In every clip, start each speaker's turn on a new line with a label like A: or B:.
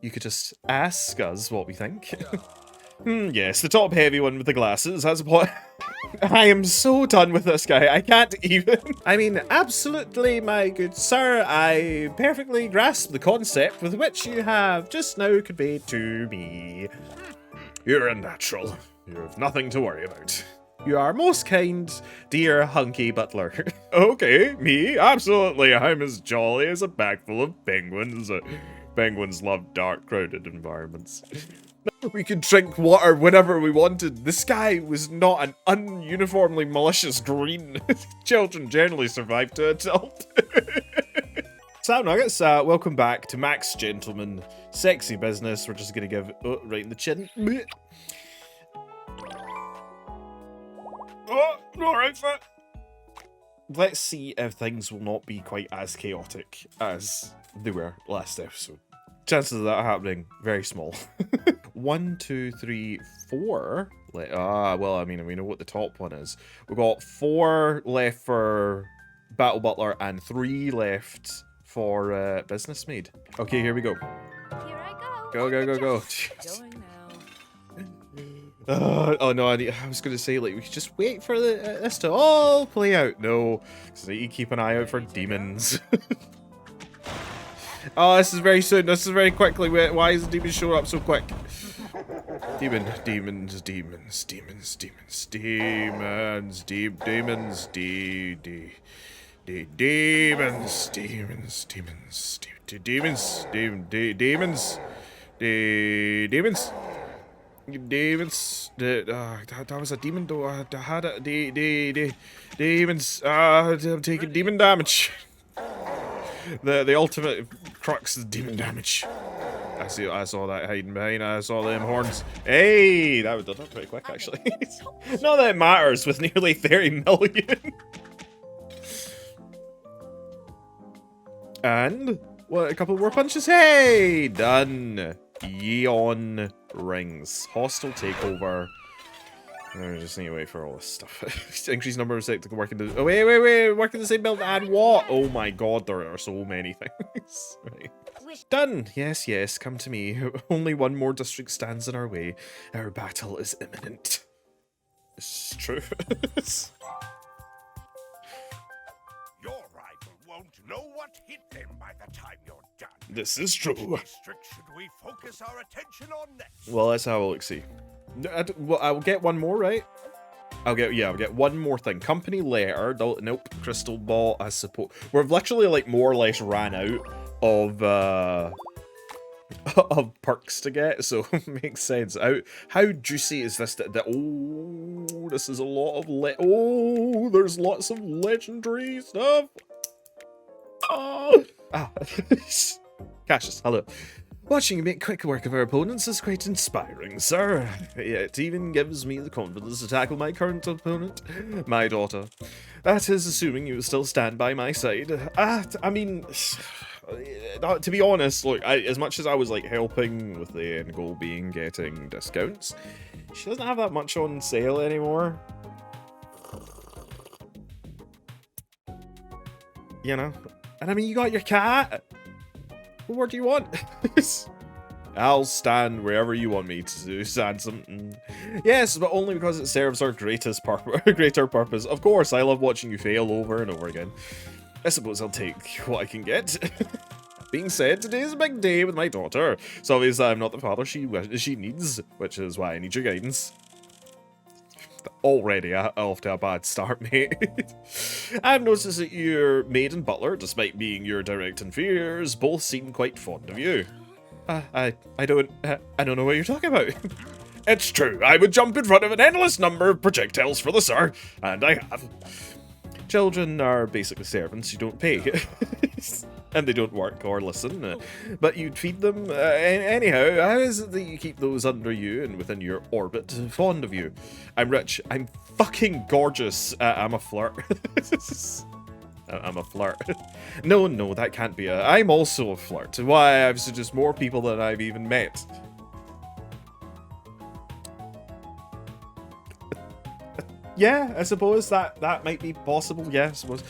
A: you could just ask us what we think. Yes, the top heavy one with the glasses has a point. I am so done with this guy, I can't even. I mean, absolutely, my good sir, I perfectly grasp the concept with which you have just now conveyed to me. You're a natural. You have nothing to worry about. You are most kind, dear hunky butler. Okay, me? Absolutely, I'm as jolly as a bag full of penguins. Penguins love dark, crowded environments. We could drink water whenever we wanted. The sky was not an ununiformly malicious green. Children generally survive to adult. So Nuggets, welcome back to Max Gentleman. Sexy business. We're just gonna give right in the chin. Oh, alright, fat. Let's see if things will not be quite as chaotic as they were last episode. Chances of that happening, very small. 1, 2, 3, 4. Well, I mean, we know what the top one is. We've got 4 left for Battle Butler and 3 left for Business Maid. Okay, here we go.
B: Here I
A: Go,
B: go.
A: go, go, go.
B: Going now.
A: Oh no, I was going to say, like, we could just wait for this to all play out. No, because I need to keep an eye out for demons. Oh, this is very soon. This is very quickly. Why is the demon showing up so quick? Demons, demons, demons, demons, demons, demons, demons, demons, demons, demons, demons, demons, demons. Demons. That was a demon though. I had a demons. I'm taking demon damage. The ultimate crux of demon damage. I saw that hiding behind. I saw them horns. Hey, that was done up pretty quick actually. Not that it matters with nearly 30 million. And what? A couple more punches. Hey, done. Yeon rings. Hostile takeover. I just need to wait for all this stuff. Increase number of sectors to work in the. Oh wait! Work in the same build and what? Oh my god, there are so many things. Right. Done. Yes. Come to me. Only one more district stands in our way. Our battle is imminent. This is true.
C: Your rival won't know what hit them by the time you're done.
A: This is true.
C: Which district should we focus our attention on next?
A: Well, let's have a look. See. Well, I'll get one more, right? I'll get one more thing. Company letter. Nope. Crystal ball, I suppose. We've literally, like, more or less ran out of of perks to get, so it makes sense. How juicy is this? Oh, this is a lot of there's lots of legendary stuff. Cashious, hello. Watching you make quick work of our opponents is quite inspiring, sir. It even gives me the confidence to tackle my current opponent, my daughter. That is assuming you still stand by my side. I mean, to be honest, look, as much as I was like helping with the end goal being getting discounts, she doesn't have that much on sale anymore. You know? And I mean, you got your cat. What more do you want? I'll stand wherever you want me to stand something. Yes, but only because it serves our greater purpose. Of course, I love watching you fail over and over again. I suppose I'll take what I can get. Being said, today is a big day with my daughter, so obviously I'm not the father she needs, which is why I need your guidance. Already off to a bad start, mate. I've noticed that your maid and butler, despite being your direct inferiors, both seem quite fond of you. I don't know what you're talking about. It's true, I would jump in front of an endless number of projectiles for the sir, and I have. Children are basically servants you don't pay. And they don't work or listen, but you'd feed them. Anyhow, how is it that you keep those under you and within your orbit fond of you? I'm rich, I'm fucking gorgeous, I'm a flirt. I'm a flirt. No, that can't be I'm also a flirt. Why, I've seduced more people than I've even met. Yeah, I suppose that might be possible. Yeah, I suppose.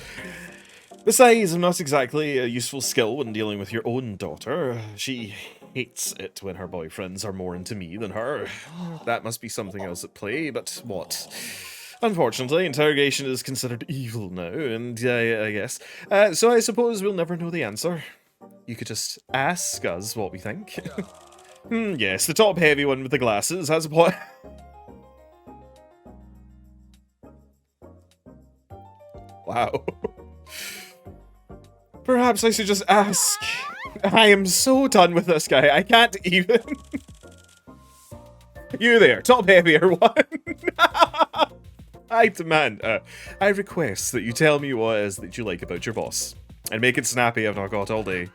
A: Besides, I'm not exactly a useful skill when dealing with your own daughter. She hates it when her boyfriends are more into me than her. That must be something else at play, but what? Unfortunately, interrogation is considered evil now, and I guess. So I suppose we'll never know the answer. You could just ask us what we think. Yes, the top heavy one with the glasses has a point. Wow. Perhaps I should just ask. I am so done with this guy, I can't even. You there, top heavier one. I demand, I request that you tell me what it is that you like about your boss. And make it snappy, I've not got all day.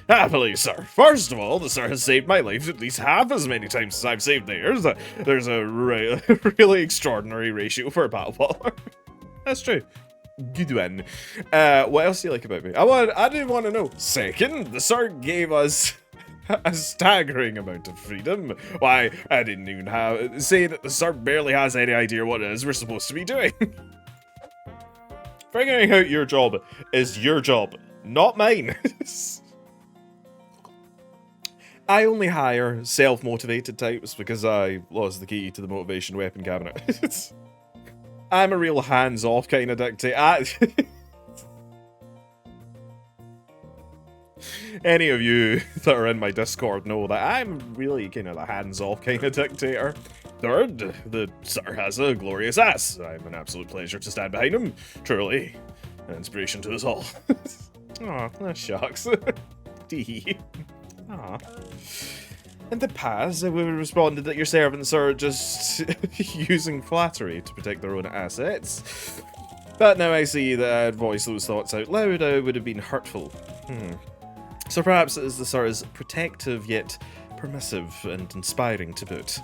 A: Happily, sir. First of all, the sir has saved my life at least half as many times as I've saved theirs. There's a really extraordinary ratio for a battle baller. That's true. Good one. What else do you like about me? I didn't want to know. Second, the sir gave us a staggering amount of freedom. Why, I didn't even say that the sir barely has any idea what it is we're supposed to be doing. Figuring out your job is your job, not mine. I only hire self-motivated types because I lost the key to the motivation weapon cabinet. I'm a real hands-off kind of dictator. Any of you that are in my Discord know that I'm really kind of the hands-off kind of dictator. Third, the sir has a glorious ass. I'm an absolute pleasure to stand behind him. Truly, an inspiration to us all. Aw, that shucks. Tee. Aw. In the past, we responded that your servants are just using flattery to protect their own assets. But now I see that I'd voice those thoughts out loud, I would have been hurtful. So perhaps it is the sir's protective yet permissive and inspiring to boot.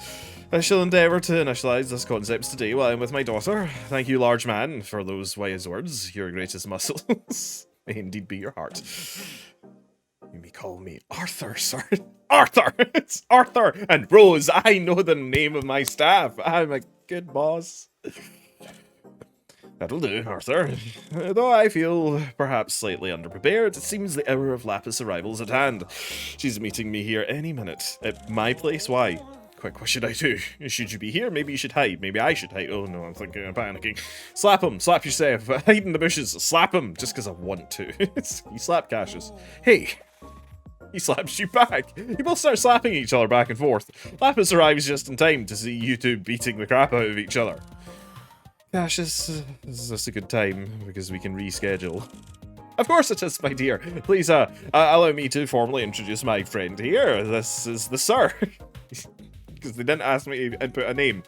A: I shall endeavour to initialise this concept today while I'm with my daughter. Thank you, large man, for those wise words. Your greatest muscles may indeed be your heart. You may call me Arthur, sir. Arthur! It's Arthur! And Rose, I know the name of my staff. I'm a good boss. That'll do, Arthur. Though I feel perhaps slightly underprepared, it seems the hour of Lapis arrival is at hand. She's meeting me here any minute. At my place? Why? Quick, what should I do? Should you be here? Maybe you should hide. Maybe I should hide. Oh no, I'm panicking. Slap him. Slap yourself. Hide in the bushes. Slap him. Just because I want to. You slap Cashious. Hey. He slaps you back. You both start slapping each other back and forth. Lapis arrives just in time to see you two beating the crap out of each other. Cashious, is this a good time? Because we can reschedule. Of course it is, my dear. Please, allow me to formally introduce my friend here. This is the sir. Because they didn't ask me to input a name.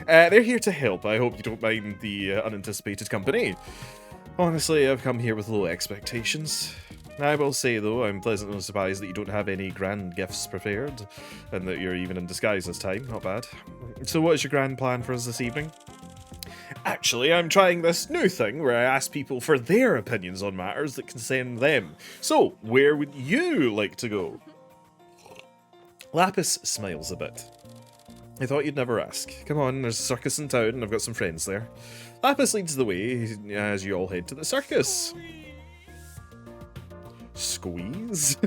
A: They're here to help. I hope you don't mind the unanticipated company. Honestly, I've come here with low expectations. I will say, though, I'm pleasantly surprised that you don't have any grand gifts prepared, and that you're even in disguise this time. Not bad. So what is your grand plan for us this evening? Actually, I'm trying this new thing where I ask people for their opinions on matters that concern them. So, where would you like to go? Lapis smiles a bit. I thought you'd never ask. Come on, there's a circus in town and I've got some friends there. Lapis leads the way as you all head to the circus. Squeeze?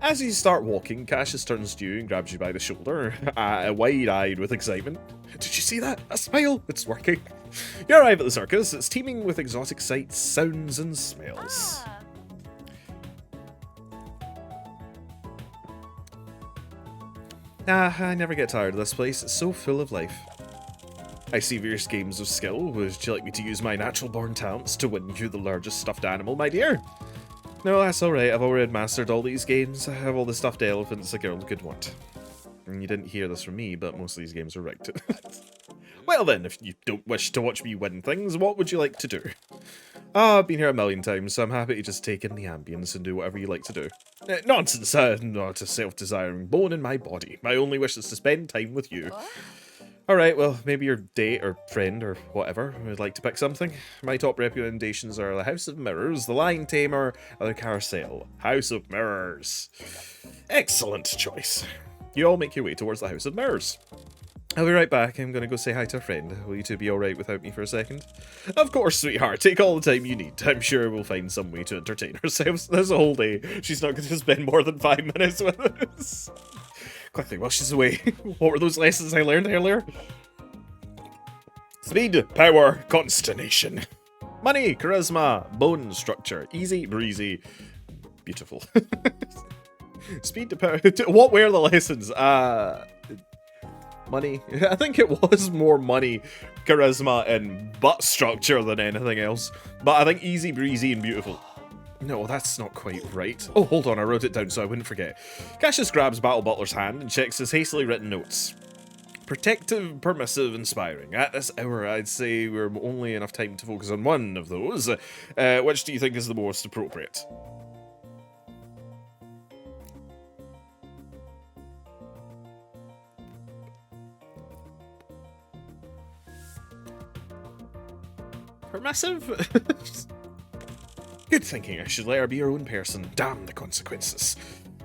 A: As you start walking, Cashious turns to you and grabs you by the shoulder, wide-eyed with excitement. Did you see that? A smile! It's working. You arrive at the circus. It's teeming with exotic sights, sounds, and smells. I never get tired of this place. It's so full of life. I see various games of skill. Would you like me to use my natural-born talents to win you the largest stuffed animal, my dear? No, that's alright. I've already mastered all these games. I have all the stuffed elephants a girl could want. And you didn't hear this from me, but most of these games are rigged. Well then, if you don't wish to watch me win things, what would you like to do? I've been here a million times, so I'm happy to just take in the ambience and do whatever you like to do. Nonsense, not a self-desiring bone in my body. My only wish is to spend time with you. Alright, well, maybe your date or friend or whatever would like to pick something. My top recommendations are the House of Mirrors, the Lion Tamer, or the Carousel. House of Mirrors. Excellent choice. You all make your way towards the House of Mirrors. I'll be right back. I'm going to go say hi to a friend. Will you two be alright without me for a second? Of course, sweetheart. Take all the time you need. I'm sure we'll find some way to entertain ourselves. There's a whole day. She's not going to spend more than 5 minutes with us. Quickly, while she's away. What were those lessons I learned earlier? Speed, power, consternation. Money, charisma, bone structure. Easy, breezy. Beautiful. Speed to power. What were the lessons? Money. I think it was more money, charisma, and butt structure than anything else. But I think easy, breezy, and beautiful. No, that's not quite right. Oh, hold on, I wrote it down so I wouldn't forget. Cashious grabs Battle Butler's hand and checks his hastily written notes. Protective, permissive, inspiring. At this hour, I'd say we're only enough time to focus on one of those. Which do you think is the most appropriate? Permissive? Good thinking, I should let her be her own person. Damn the consequences.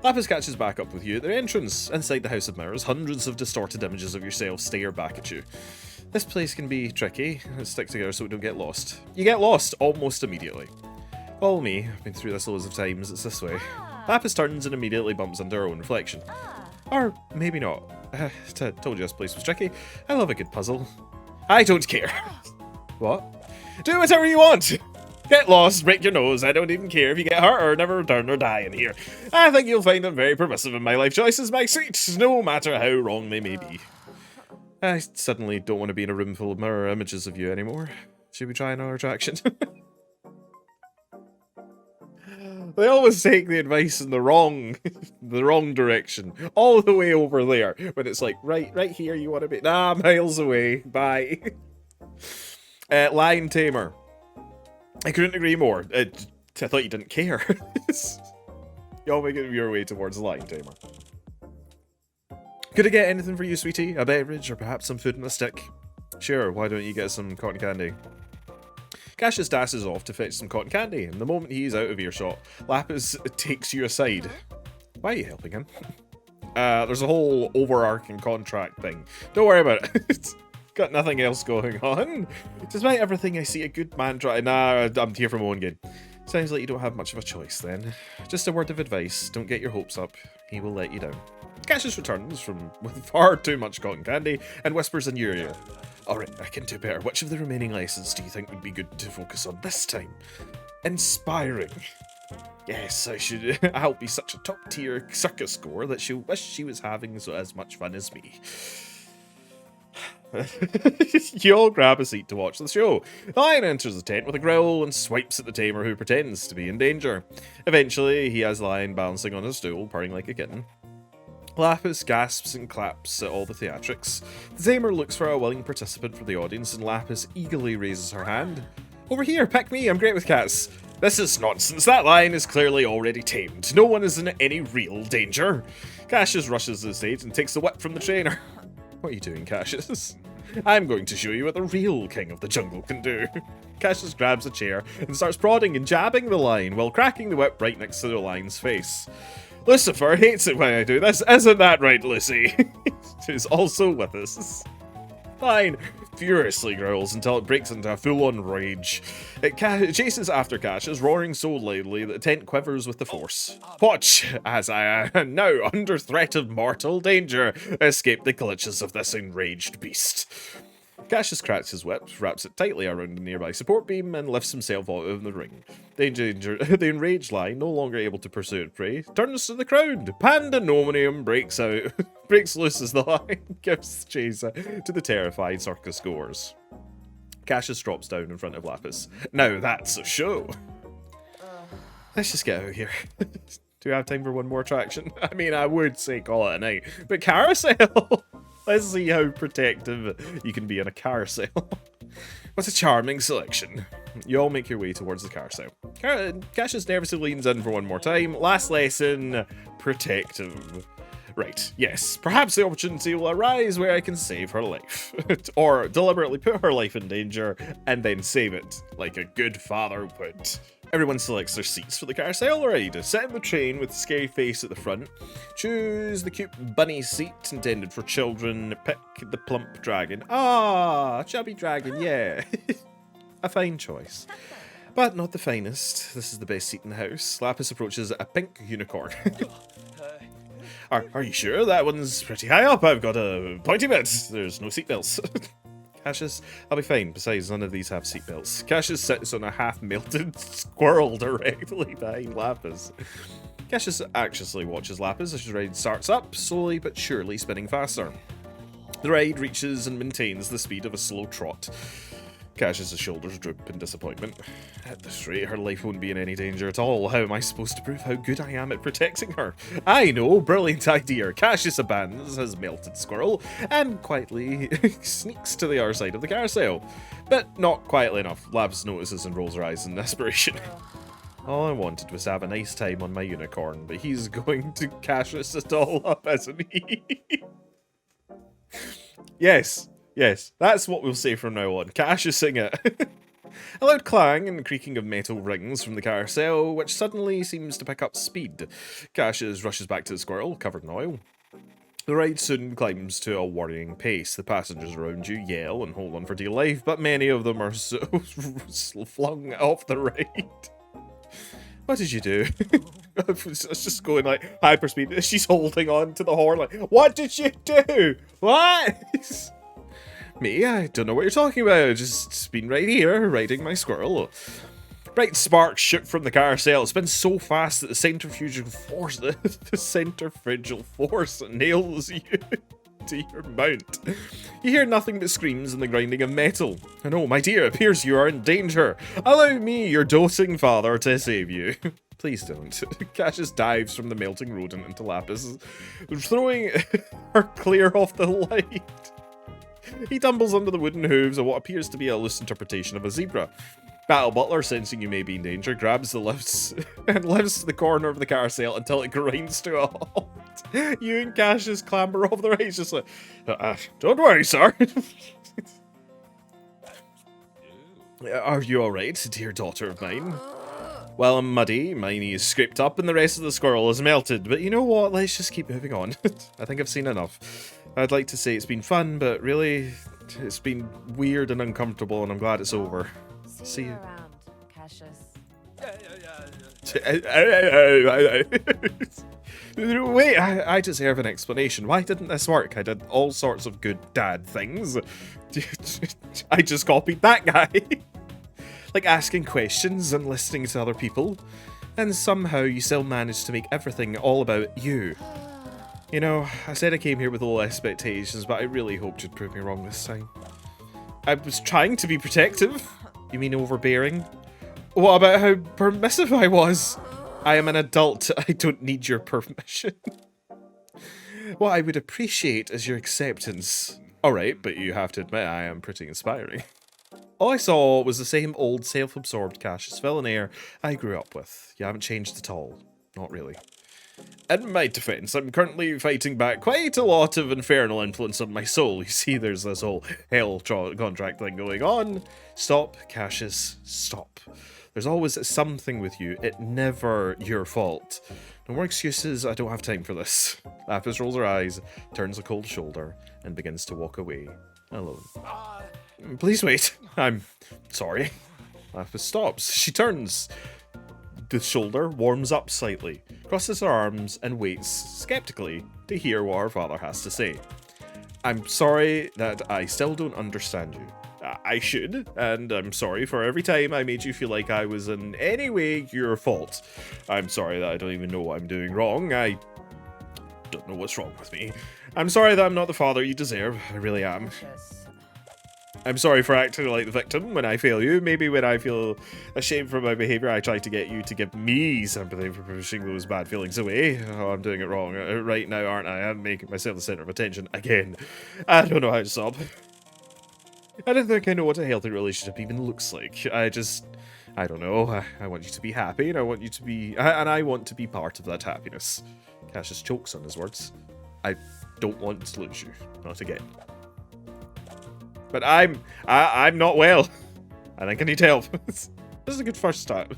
A: Lapis catches back up with you at their entrance. Inside the House of Mirrors, hundreds of distorted images of yourself stare back at you. This place can be tricky. Let's stick together so we don't get lost. You get lost almost immediately. Follow me. I've been through this loads of times. It's this way. Lapis turns and immediately bumps into her own reflection. Or maybe not. Told you this place was tricky. I love a good puzzle. I don't care. What? Do whatever you want! Get lost, break your nose, I don't even care if you get hurt or never return or die in here. I think you'll find them very permissive in my life choices, my sweet, no matter how wrong they may be. I suddenly don't want to be in a room full of mirror images of you anymore. Should we try another attraction? They always take the advice in the wrong direction. All the way over there. When it's like, right here you want to be. Nah, miles away. Bye. Lion Tamer. I couldn't agree more. I thought you didn't care. Y'all making your way towards the Lion Tamer. Could I get anything for you, sweetie? A beverage or perhaps some food on a stick? Sure, why don't you get some cotton candy? Cashious dashes off to fetch some cotton candy, and the moment he's out of earshot, Lapis takes you aside. Why are you helping him? There's a whole overarching contract thing. Don't worry about it. Got nothing else going on. Despite everything, I see a good man try. Nah, I'm here for my own game. Sounds like you don't have much of a choice then. Just a word of advice, don't get your hopes up. He will let you down. Cashious returns with far too much cotton candy and whispers in your ear. Alright, I can do better. Which of the remaining lessons do you think would be good to focus on this time? Inspiring. Yes, I should. I'll be such a top-tier circus score that she'll wish she was having as much fun as me. You all grab a seat to watch the show. The lion enters the tent with a growl and swipes at the tamer who pretends to be in danger. Eventually, he has the lion balancing on his stool, purring like a kitten. Lapis gasps and claps at all the theatrics. The tamer looks for a willing participant from the audience, and Lapis eagerly raises her hand. Over here, pick me, I'm great with cats. This is nonsense, that lion is clearly already tamed. No one is in any real danger. Cashious rushes to the stage and takes the whip from the trainer. What are you doing, Cashious? I'm going to show you what the real king of the jungle can do. Cashious grabs a chair and starts prodding and jabbing the lion while cracking the whip right next to the lion's face. Lucifer hates it when I do this, isn't that right, Lucy? Who's also with us. Lion furiously growls until it breaks into a full-on rage. It chases after Cashious, roaring so loudly that the tent quivers with the force. Watch, as I am now under threat of mortal danger, escape the clutches of this enraged beast. Cashious cracks his whip, wraps it tightly around a nearby support beam, and lifts himself out of the ring. The enraged lion, no longer able to pursue its prey, turns to the crowd. Pandemonium breaks out, breaks loose as the lion gives chase to the terrified circus goers. Cashious drops down in front of Lapis. Now that's a show. Let's just get out of here. Do we have time for one more attraction? I mean, I would say call it a night, but carousel! Let's see how protective you can be in a carousel. What a charming selection. You all make your way towards the carousel. Cashious nervously leans in for one more time. Last lesson, protective. Right, yes. Perhaps the opportunity will arise where I can save her life. Or deliberately put her life in danger and then save it, like a good father would. Everyone selects their seats for the carousel ride. Set in the train with the scary face at the front. Choose the cute bunny seat intended for children. Pick the plump dragon. Ah, chubby dragon, yeah. A fine choice. But not the finest. This is the best seat in the house. Lapis approaches a pink unicorn. Are you sure? That one's pretty high up. I've got a pointy bit. There's no seatbelts. Cassious, I'll be fine. Besides, none of these have seatbelts. Cassius sits on a half-melted squirrel directly behind Lapis. Cassius anxiously watches Lapis as the ride starts up, slowly but surely spinning faster. The ride reaches and maintains the speed of a slow trot. Cassius' shoulders droop in disappointment. At this rate, her life won't be in any danger at all. How am I supposed to prove how good I am at protecting her? I know, brilliant idea. Cassius abandons his melted squirrel and quietly sneaks to the other side of the carousel. But not quietly enough. Lapis notices and rolls her eyes in desperation. All I wanted was to have a nice time on my unicorn, but he's going to Cassius it all up, isn't he? Yes. Yes, that's what we'll say from now on. Cassius sing it. A loud clang and creaking of metal rings from the carousel, which suddenly seems to pick up speed. Cassius rushes back to the squirrel, covered in oil. The ride soon climbs to a worrying pace. The passengers around you yell and hold on for dear life, but many of them are so flung off the ride. What did you do? It's just going like hyperspeed. She's holding on to the horn like, what did you do? What? Me? I don't know what you're talking about. Just been right here, riding my squirrel. Bright sparks shoot from the carousel. It spins so fast that the centrifugal force nails you to your mount. You hear nothing but screams and the grinding of metal. And oh, my dear, it appears you are in danger. Allow me, your doting father, to save you. Please don't. Cassius dives from the melting rodent into Lapis, throwing her clear off the light. He tumbles under the wooden hooves of what appears to be a loose interpretation of a zebra. Battle Butler, sensing you may be in danger, grabs the lifts and lifts the corner of the carousel until it grinds to a halt. You and Cassius clamber off the ride, just like, don't worry, sir. Are you alright, dear daughter of mine? Well, I'm muddy, my knee is scraped up, and the rest of the squirrel is melted. But you know what? Let's just keep moving on. I think I've seen enough. I'd like to say it's been fun, but really, it's been weird and uncomfortable, and I'm glad it's over. See you
B: around, Cashious.
A: Wait, I deserve an explanation. Why didn't this work? I did all sorts of good dad things. I just copied that guy. Like asking questions and listening to other people. And somehow you still managed to make everything all about you. You know, I said I came here with low expectations, but I really hoped you'd prove me wrong this time. I was trying to be protective. You mean overbearing? What about how permissive I was? I am an adult. I don't need your permission. What I would appreciate is your acceptance. Alright, but you have to admit I am pretty inspiring. All I saw was the same old self-absorbed Cashious villainaire I grew up with. You haven't changed at all. Not really. In my defense, I'm currently fighting back quite a lot of infernal influence on my soul. You see, there's this whole hell contract thing going on. Stop, Cassius, stop. There's always something with you. It never your fault. No more excuses, I don't have time for this. Lapis rolls her eyes, turns a cold shoulder, and begins to walk away, alone. Please wait, I'm sorry. Lapis stops. She turns. The shoulder warms up slightly, crosses her arms, and waits skeptically to hear what her father has to say. I'm sorry that I still don't understand you. I should, and I'm sorry for every time I made you feel like I was in any way your fault. I'm sorry that I don't even know what I'm doing wrong. I don't know what's wrong with me. I'm sorry that I'm not the father you deserve. I really am. I'm sorry for acting like the victim when I fail you. Maybe when I feel ashamed for my behaviour, I try to get you to give me sympathy for pushing those bad feelings away. Oh, I'm doing it wrong right now, aren't I? I'm making myself the centre of attention again. I don't know how to stop. I don't think I know what a healthy relationship even looks like. I don't know. I want you to be happy, and I want you to be, and I want to be part of that happiness. Cassius chokes on his words. I don't want to lose you, not again. But I'm not well. I think I need help. This is a good first start.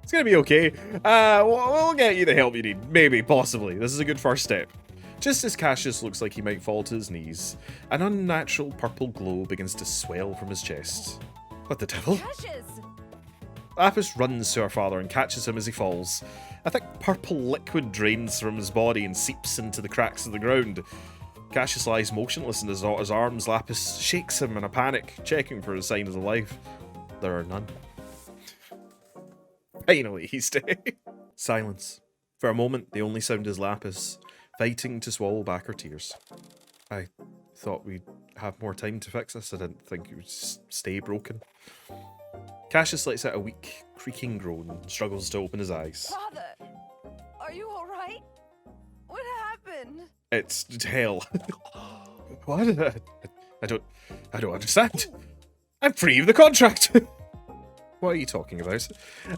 A: It's gonna be okay. We'll get you the help you need. Maybe, possibly. This is a good first step. Just as Cashious looks like he might fall to his knees, an unnatural purple glow begins to swell from his chest. What the devil?
B: Cashious!
A: Lapis runs to her father and catches him as he falls. A thick purple liquid drains from his body and seeps into the cracks of the ground. Cashious lies motionless in his daughter's arms. Lapis shakes him in a panic, checking for a sign of life. There are none. Finally, he's dead. Silence. For a moment, the only sound is Lapis, fighting to swallow back her tears. I thought we'd have more time to fix this. I didn't think it would stay broken. Cashious lets out a weak, creaking groan and struggles to open his eyes.
B: Father! Are you alright? What happened?
A: It's hell. What? I don't understand. I'm free of the contract. What are you talking about?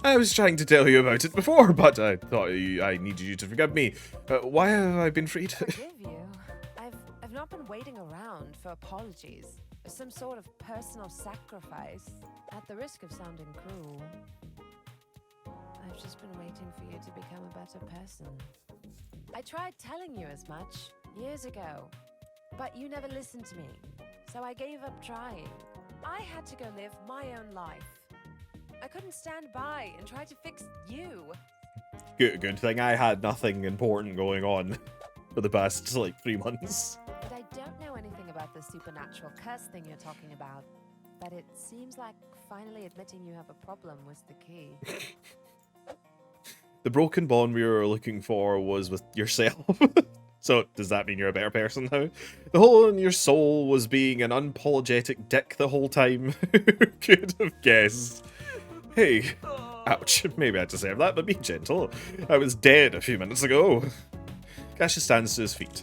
A: I was trying to tell you about it before, but I thought I needed you to forgive me. Why have I been freed?
B: Forgive you? I've not been waiting around for apologies. Some sort of personal sacrifice. At the risk of sounding cruel, I've just been waiting for you to become a better person. I tried telling you as much years ago, but you never listened to me, so I gave up trying. I had to go live my own life. I couldn't stand by and try to fix you.
A: Good thing I had nothing important going on for the past, like, 3 months.
B: But I don't know anything about the supernatural curse thing you're talking about. But it seems like finally admitting you have a problem was the key.
A: The broken bond we were looking for was with yourself. So, does that mean you're a better person now? The hole in your soul was being an unapologetic dick the whole time. Who could have guessed? Hey. Ouch. Maybe I deserve that, but be gentle. I was dead a few minutes ago. Cashious stands to his feet.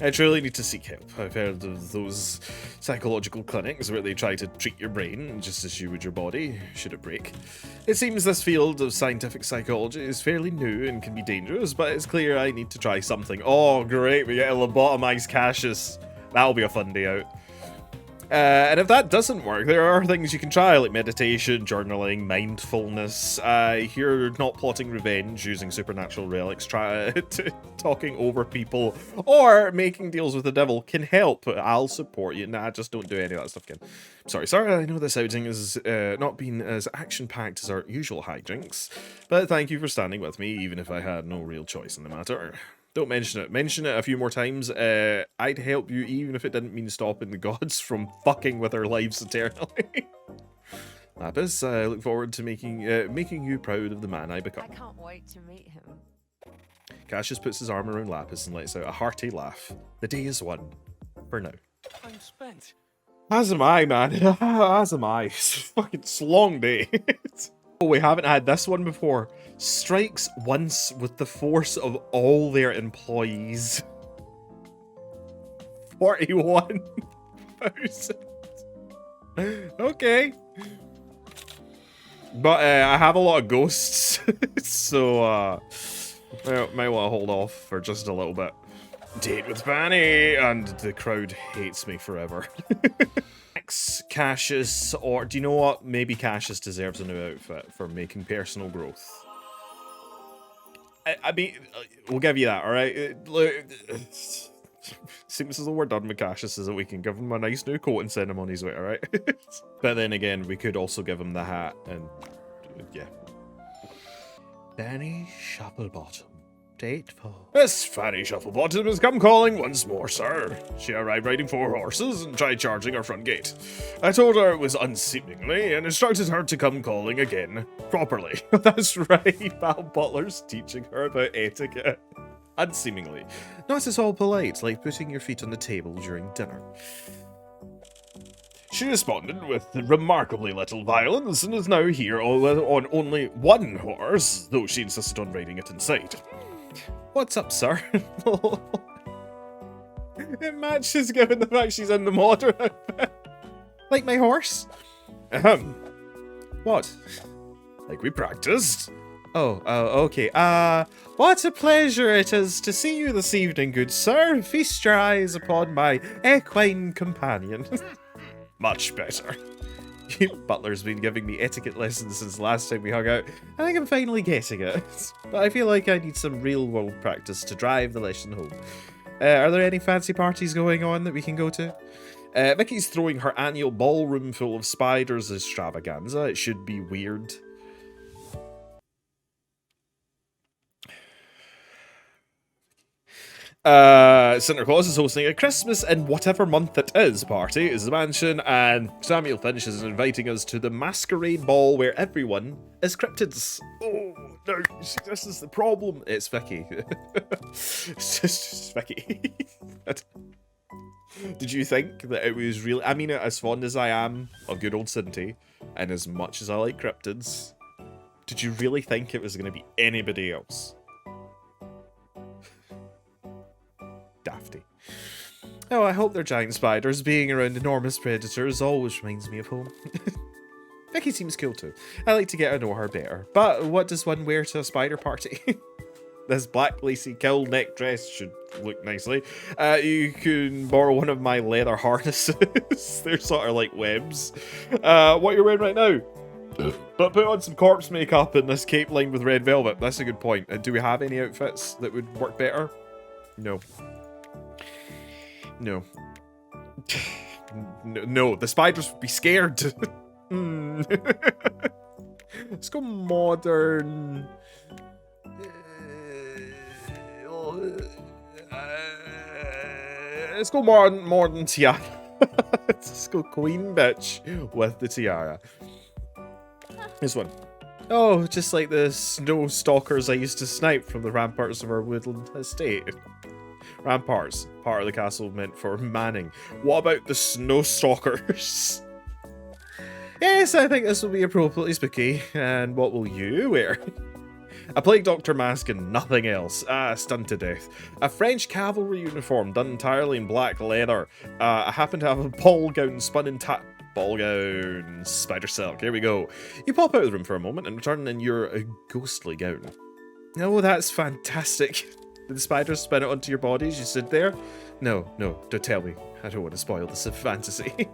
A: I truly need to seek help. I've heard of those psychological clinics where they try to treat your brain just as you would your body, should it break. It seems this field of scientific psychology is fairly new and can be dangerous, but it's clear I need to try something. Oh, great, we get a lobotomized Cashious. That'll be a fun day out. And if that doesn't work, there are things you can try, like meditation, journaling, mindfulness. I hear not plotting revenge, using supernatural relics, talking over people, or making deals with the devil can help. I'll support you. Nah, just don't do any of that stuff again. Sorry, I know this outing has not been as action-packed as our usual hijinks, but thank you for standing with me, even if I had no real choice in the matter. Don't mention it. Mention it a few more times. I'd help you even if it didn't mean stopping the gods from fucking with our lives eternally. Lapis, I look forward to making you proud of the man I become.
B: I can't wait to meet him.
A: Cashious puts his arm around Lapis and lets out a hearty laugh. The day is won. For now.
C: I'm spent.
A: As am I, man. As am I. It's a long day. Oh, we haven't had this one before. Strikes once with the force of all their employees. 41,000. Okay. But I have a lot of ghosts, so might want to hold off for just a little bit. Date with Fanny, and the crowd hates me forever. Cashious, or do you know what? Maybe Cashious deserves a new outfit for making personal growth. I mean, we'll give you that, alright? Seems as though we're done with Cashious, is that we can give him a nice new coat and send him on his way, alright? But then again, we could also give him the hat, and yeah. Fanny Shufflebottom. Miss Fanny Shufflebottom has come calling once more, sir. She arrived riding 4 horses and tried charging our front gate. I told her it was unseemly and instructed her to come calling again, properly. That's right, Val Butler's teaching her about etiquette. Unseemingly. Not at all polite, like putting your feet on the table during dinner. She responded with remarkably little violence and is now here on only 1 horse, though she insisted on riding it inside. What's up, sir? It matches given the fact she's in the modern outfit. Like my horse? What? Like we practiced? Oh, okay. What a pleasure it is to see you this evening, good sir. Feast your eyes upon my equine companion. Much better. Butler's been giving me etiquette lessons since the last time we hung out. I think I'm finally getting it. But I feel like I need some real-world practice to drive the lesson home. Are there any fancy parties going on that we can go to? Vicky's throwing her annual ballroom full of spiders extravaganza. It should be weird. Sinterclaus is hosting a Christmas in whatever month it is party at the mansion, and Samuel finishes inviting us to the masquerade ball where everyone is cryptids. Oh no, this is the problem. It's Vicky. It's just Vicky. Did you think that it was really... I mean, as fond as I am of good old Sinty, and as much as I like cryptids, did you really think it was going to be anybody else? Dafty. Oh, I hope they're giant spiders. Being around enormous predators always reminds me of home. Vicky seems cool too. I like to get to know her better. But what does one wear to a spider party? This black lacy kill neck dress should look nicely. You can borrow one of my leather harnesses. They're sort of like webs. What you're wearing right now? But put on some corpse makeup and this cape lined with red velvet. That's a good point. Do we have any outfits that would work better? No. No. No, the spiders would be scared. Let's go modern. Let's go modern tiara. Let's go queen bitch with the tiara. This one. Oh, just like the snow stalkers I used to snipe from the ramparts of our woodland estate. Ramparts, part of the castle meant for manning. What about the snow stalkers? Yes, I think this will be appropriately spooky. And what will you wear? A plague doctor mask and nothing else. Stunned to death. A French cavalry uniform done entirely in black leather. I happen to have a ball gown spun in ball gown, spider silk. Here we go. You pop out of the room for a moment and return in your ghostly gown. Oh, that's fantastic. Did the spiders spin it onto your body as you stood there? No, don't tell me. I don't want to spoil this fantasy.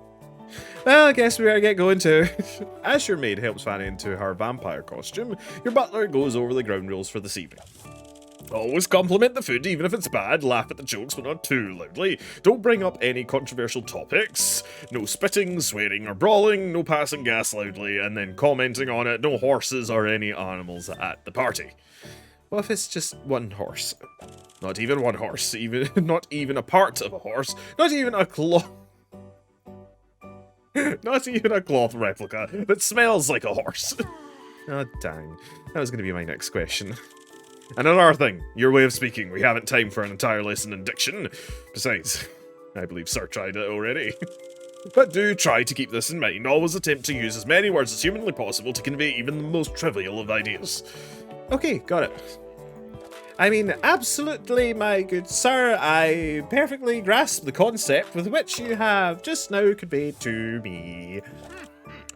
A: Well, I guess we better get going too. As your maid helps Fanny into her vampire costume, your butler goes over the ground rules for this evening. Always compliment the food, even if it's bad. Laugh at the jokes, but not too loudly. Don't bring up any controversial topics. No spitting, swearing, or brawling. No passing gas loudly, and then commenting on it. No horses or any animals at the party. What if it's just one horse? Not even one horse. Not even a part of a horse. Not even a cloth. Not even a cloth replica that smells like a horse. Oh, dang. That was going to be my next question. And another thing, your way of speaking. We haven't time for an entire lesson in diction. Besides, I believe Sir tried it already. But do try to keep this in mind. Always attempt to use as many words as humanly possible to convey even the most trivial of ideas. Okay, got it. I mean, absolutely, my good sir. I perfectly grasp the concept with which you have just now conveyed to me.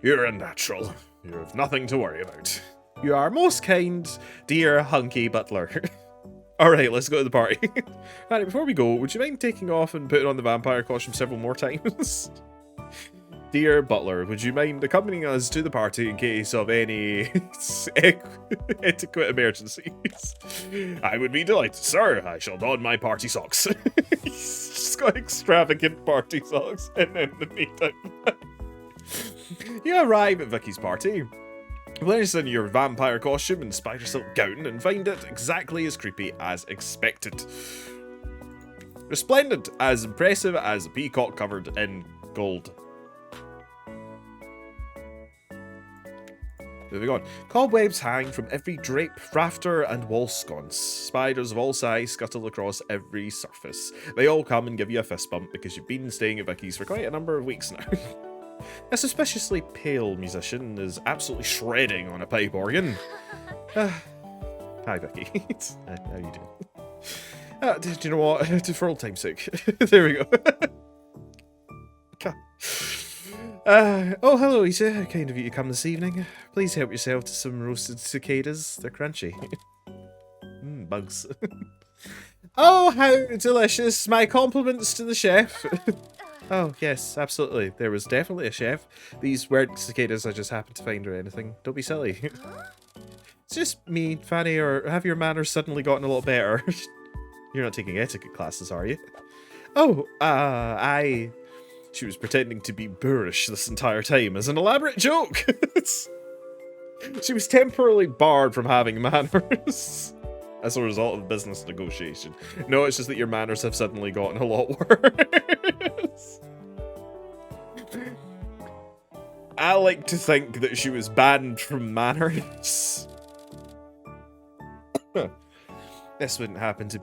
A: You're a natural. You have nothing to worry about. You are most kind, dear hunky butler. Alright, let's go to the party. Alright, before we go, would you mind taking off and putting on the vampire costume several more times? Dear butler, would you mind accompanying us to the party in case of any etiquette emergencies? I would be delighted, sir. I shall don my party socks. He's just got extravagant party socks, and in the meantime, you arrive at Vicky's party. Place in your vampire costume and spider silk gown and find it exactly as creepy as expected. Resplendent, as impressive as a peacock covered in gold. Moving on. Cobwebs hang from every drape, rafter, and wall sconce. Spiders of all size scuttle across every surface. They all come and give you a fist bump because you've been staying at Vicky's for quite a number of weeks now. A suspiciously pale musician is absolutely shredding on a pipe organ. Hi, Vicky. How you doing? Do you know what? For old time's sake. There we go. Oh, hello, Issa. How kind of you to come this evening. Please help yourself to some roasted cicadas. They're crunchy. Bugs. Oh, how delicious. My compliments to the chef. Oh, yes, absolutely. There was definitely a chef. These weren't cicadas I just happened to find or anything. Don't be silly. It's just me, Fanny, or have your manners suddenly gotten a lot better? You're not taking etiquette classes, are you? Oh, She was pretending to be boorish this entire time as an elaborate joke. She was temporarily barred from having manners as a result of business negotiation. No, it's just that your manners have suddenly gotten a lot worse. I like to think that she was banned from manners. This wouldn't happen to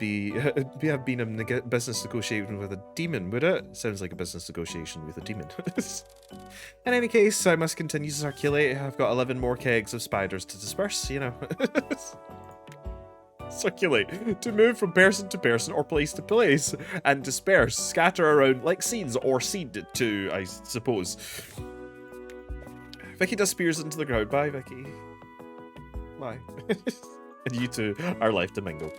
A: have been a business negotiation with a demon, would it? Sounds like a business negotiation with a demon. In any case, I must continue to circulate. I've got 11 more kegs of spiders to disperse, you know. Circulate. To move from person to person or place to place. And disperse. Scatter around like seeds, or seed to, I suppose. Vicky disappears into the crowd. Bye, Vicky. Bye. And you two are left to mingle.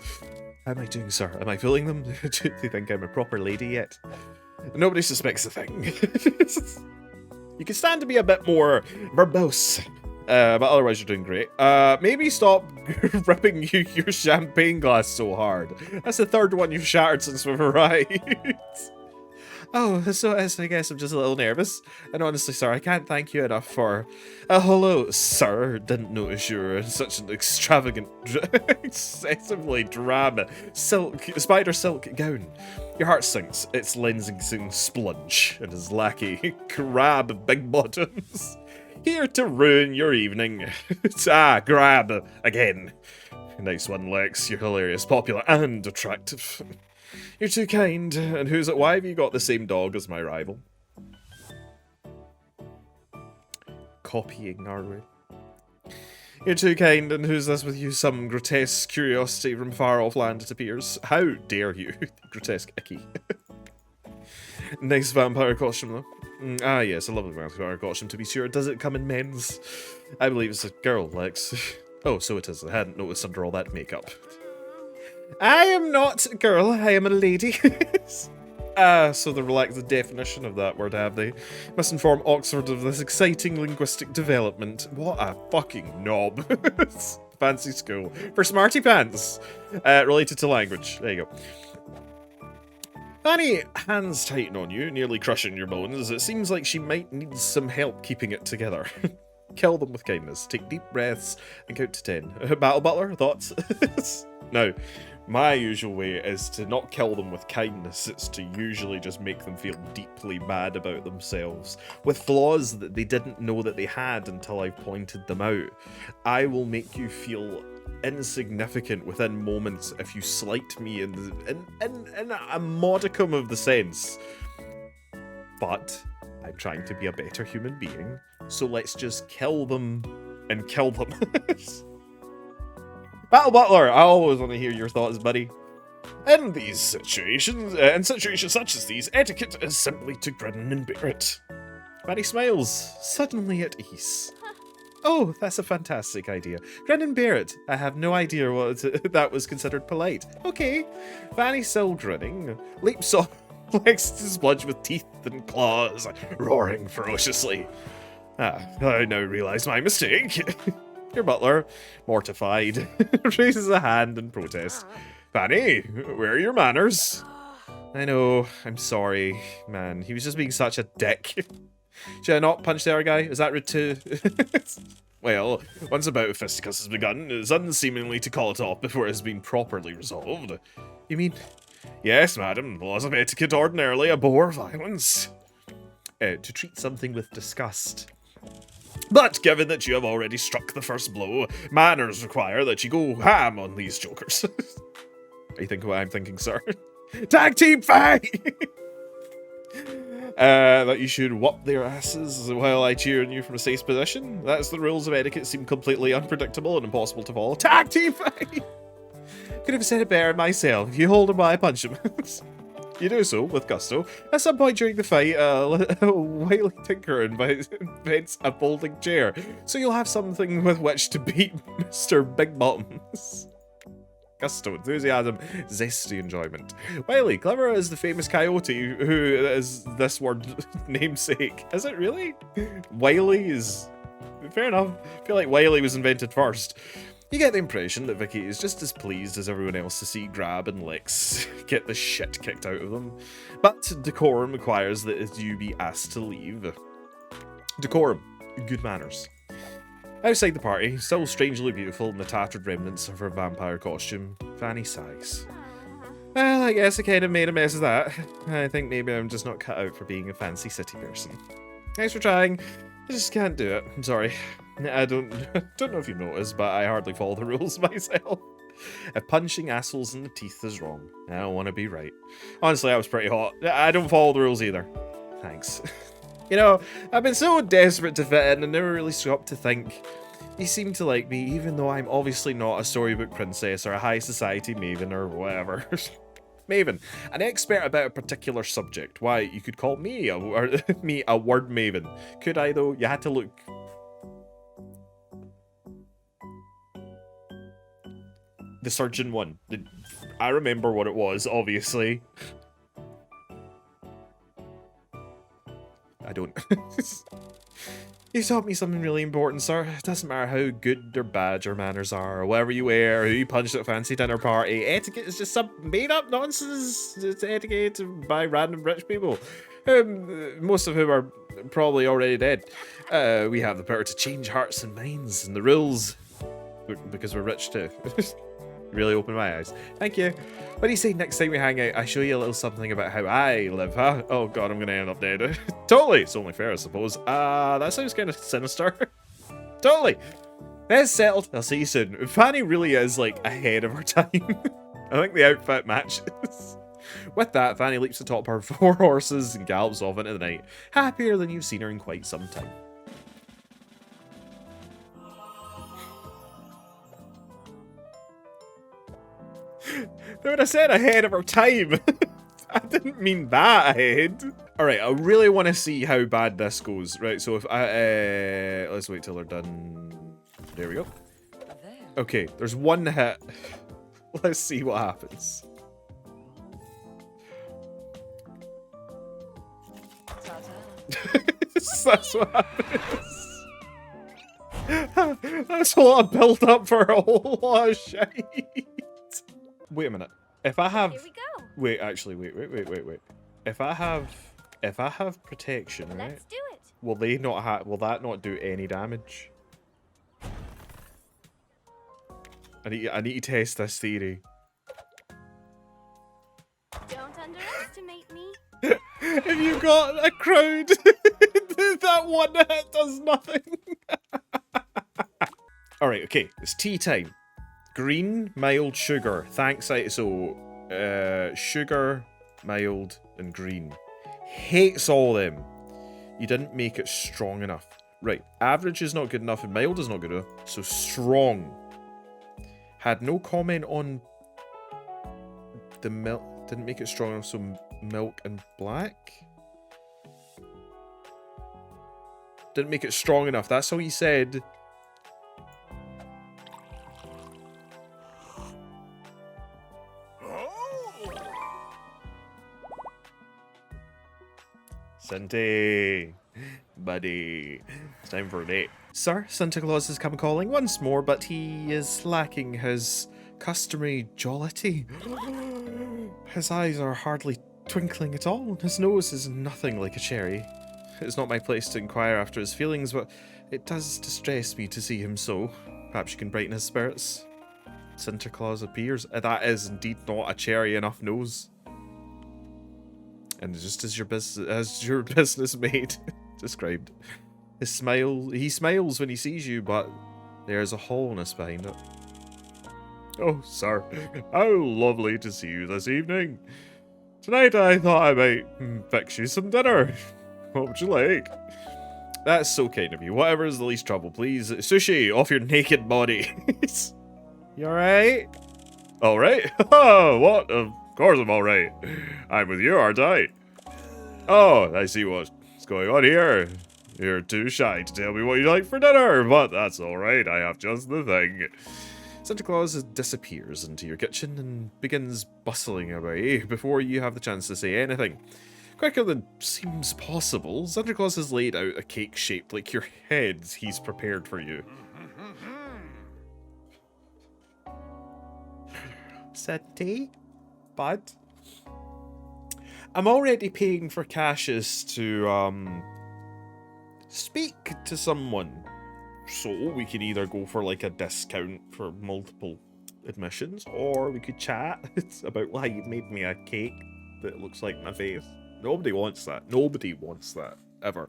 A: How am I doing, sir? Am I fooling them? Do they think I'm a proper lady yet? Nobody suspects a thing. You can stand to be a bit more verbose, but otherwise you're doing great. Maybe stop ripping your champagne glass so hard. That's the third one you've shattered since we've arrived. Oh, so I guess I'm just a little nervous. And honestly, sir, I can't thank you enough for... hello, sir. Didn't notice you were in such an extravagant, excessively drab spider silk gown. Your heart sinks. Its lensing splunge and his lackey grab big bottoms. Here to ruin your evening. Grab again. Nice one, Lex. You're hilarious, popular, and attractive. You're too kind. And who's it? Why have you got the same dog as my rival? Copying, are we? You're too kind, and who's this with you? Some grotesque curiosity from far off land, it appears. How dare you? Grotesque icky. Nice vampire costume, though. Yes, a lovely vampire costume, to be sure. Does it come in men's? I believe it's a girl, Lex. Oh, so it is. I hadn't noticed under all that makeup. I am not a girl, I am a lady. So they relaxed the definition of that word, have they? Must inform Oxford of this exciting linguistic development. What a fucking knob. Fancy school. For smarty pants. Related to language. There you go. Fanny, hands tighten on you, nearly crushing your bones. It seems like she might need some help keeping it together. Kill them with kindness. Take deep breaths and count to 10. Battle Butler, thoughts? Now, my usual way is to not kill them with kindness. It's to usually just make them feel deeply bad about themselves, with flaws that they didn't know that they had until I pointed them out. I will make you feel insignificant within moments if you slight me in a modicum of the sense. But I'm trying to be a better human being, so let's just kill them and kill them. Battle Butler, I always want to hear your thoughts, buddy. In situations such as these, etiquette is simply to grin and bear it. Fanny smiles, suddenly at ease. Oh, that's a fantastic idea. Grin and bear it. I have no idea what that was considered polite. Okay. Fanny still grinning, leaps off Lex to splunge with teeth and claws, roaring ferociously. I now realize my mistake. Your butler, mortified, raises a hand in protest. Fanny, where are your manners? I know, I'm sorry, man. He was just being such a dick. Should I not punch the other guy? Is that rude too? Well, once a bout of fisticuffs has begun, it is unseemly to call it off before it has been properly resolved. You mean? Yes, madam. The laws of etiquette ordinarily abhor violence. To treat something with disgust. But given that you have already struck the first blow, manners require that you go ham on these jokers. You think what I'm thinking, sir? Tag team fight! That you should whoop their asses while I cheer on you from a safe position? That's the rules of etiquette seem completely unpredictable and impossible to follow. Tag team fight! Could have said it better myself. You hold him while I punch him. You do so, with gusto. At some point during the fight, Wiley Tinker invents a folding chair, so you'll have something with which to beat Mr. Big Bottoms. gusto, enthusiasm, zesty enjoyment. Wiley, clever as the famous coyote who is this word namesake. Is it really? Wiley is... Fair enough. I feel like Wiley was invented first. You get the impression that Vicky is just as pleased as everyone else to see Grab and Lex get the shit kicked out of them. But decorum requires that you be asked to leave. Decorum. Good manners. Outside the party, still strangely beautiful in the tattered remnants of her vampire costume, Fanny sighs. Well, I guess I kind of made a mess of that. I think maybe I'm just not cut out for being a fancy city person. Thanks for trying. I just can't do it. I'm sorry. I don't know if you noticed, but I hardly follow the rules myself. If punching assholes in the teeth is wrong, I don't want to be right. Honestly, I was pretty hot. I don't follow the rules either. Thanks. You know, I've been so desperate to fit in and never really stopped to think. You seem to like me, even though I'm obviously not a storybook princess or a high society maven or whatever. Maven, an expert about a particular subject. Why, you could call me a word maven. Could I, though? You had to look... The surgeon one. I remember what it was, obviously. I don't. You taught me something really important, sir. It doesn't matter how good or bad your manners are, or whatever you wear, or who you punched at a fancy dinner party. Etiquette is just some made-up nonsense. It's etiquette by random rich people, most of whom are probably already dead. We have the power to change hearts and minds, and the rules, because we're rich too. Really opened my eyes. Thank you. What do you say next time we hang out, I show you a little something about how I live, huh? Oh god, I'm gonna end up dead. Totally! It's only fair, I suppose. That sounds kind of sinister. Totally! That's settled. I'll see you soon. Fanny really is, like, ahead of her time. I think the outfit matches. With that, Fanny leaps atop her 4 horses and gallops off into the night, happier than you've seen her in quite some time. When I said ahead of her time, I didn't mean that ahead. Alright, I really want to see how bad this goes. Right, so if I... let's wait till they're done. There we go. Okay, there's one hit. Let's see what happens. That's what happens. That's a lot of build up for a whole lot of shit. Wait a minute. If I have...
D: Here we go.
A: Wait, actually, wait. If I have protection, right?
D: Let's do it.
A: Will they not will that not do any damage? I need to test this theory.
D: Don't underestimate me.
A: If you've got a crowd, that one hit does nothing. Alright, okay. It's tea time. Green, mild, sugar. Thanks, so, sugar, mild, and green. Hates all of them. You didn't make it strong enough. Right, average is not good enough and mild is not good enough. So strong. Had no comment on the milk. Didn't make it strong enough, so milk and black? Didn't make it strong enough. That's all he said. Sinty, buddy, it's time for a date. Sir, Santa Claus has come calling once more, but he is lacking his customary jollity. His eyes are hardly twinkling at all. His nose is nothing like a cherry. It's not my place to inquire after his feelings, but it does distress me to see him so. Perhaps you can brighten his spirits. Sinterclaus appears. That is indeed not a cherry enough nose. And just as your business mate described, he smiles when he sees you, but there's a hollowness behind it. Oh, sir, how lovely to see you this evening. Tonight I thought I might fix you some dinner. What would you like? That's so kind of you. Whatever is the least trouble, please. Sushi off your naked body. You alright? Alright? Oh, what? Of course I'm alright. I'm with you, aren't I? Oh, I see what's going on here. You're too shy to tell me what you like for dinner, but that's alright. I have just the thing. Santa Claus disappears into your kitchen and begins bustling away before you have the chance to say anything. Quicker than seems possible, Santa Claus has laid out a cake shaped like your head he's prepared for you. Santy? Bud? I'm already paying for Cashious to, speak to someone. So we could either go for like a discount for multiple admissions, or we could chat about why you made me a cake that looks like my face. Nobody wants that. Nobody wants that. Ever.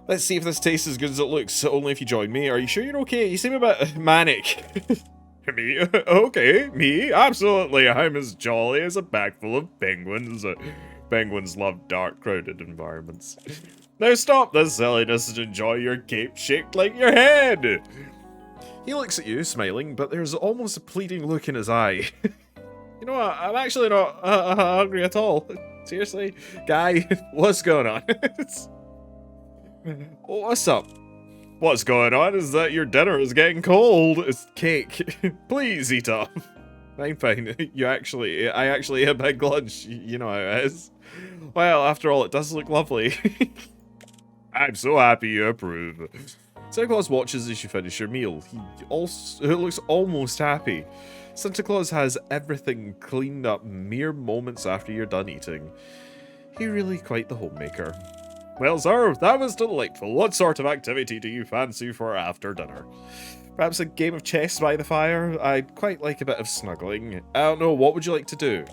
A: Let's see if this tastes as good as it looks, only if you join me. Are you sure you're okay? You seem a bit manic. Me? Okay, me? Absolutely. I'm as jolly as a bag full of penguins. Penguins love dark, crowded environments. Now stop this silliness and enjoy your cape shaped like your head. He looks at you, smiling, but there's almost a pleading look in his eye. You know what? I'm actually not hungry at all. Seriously? Guy, what's going on? What's up? What's going on is that your dinner is getting cold. It's cake. Please eat up. I'm fine. I actually ate a big lunch. You know how it is. Well, after all, it does look lovely. I'm so happy you approve. Santa Claus watches as you finish your meal. He looks almost happy. Santa Claus has everything cleaned up mere moments after you're done eating. He's really quite the homemaker. Well, sir, that was delightful. What sort of activity do you fancy for after dinner? Perhaps a game of chess by the fire? I'd quite like a bit of snuggling. I don't know, what would you like to do?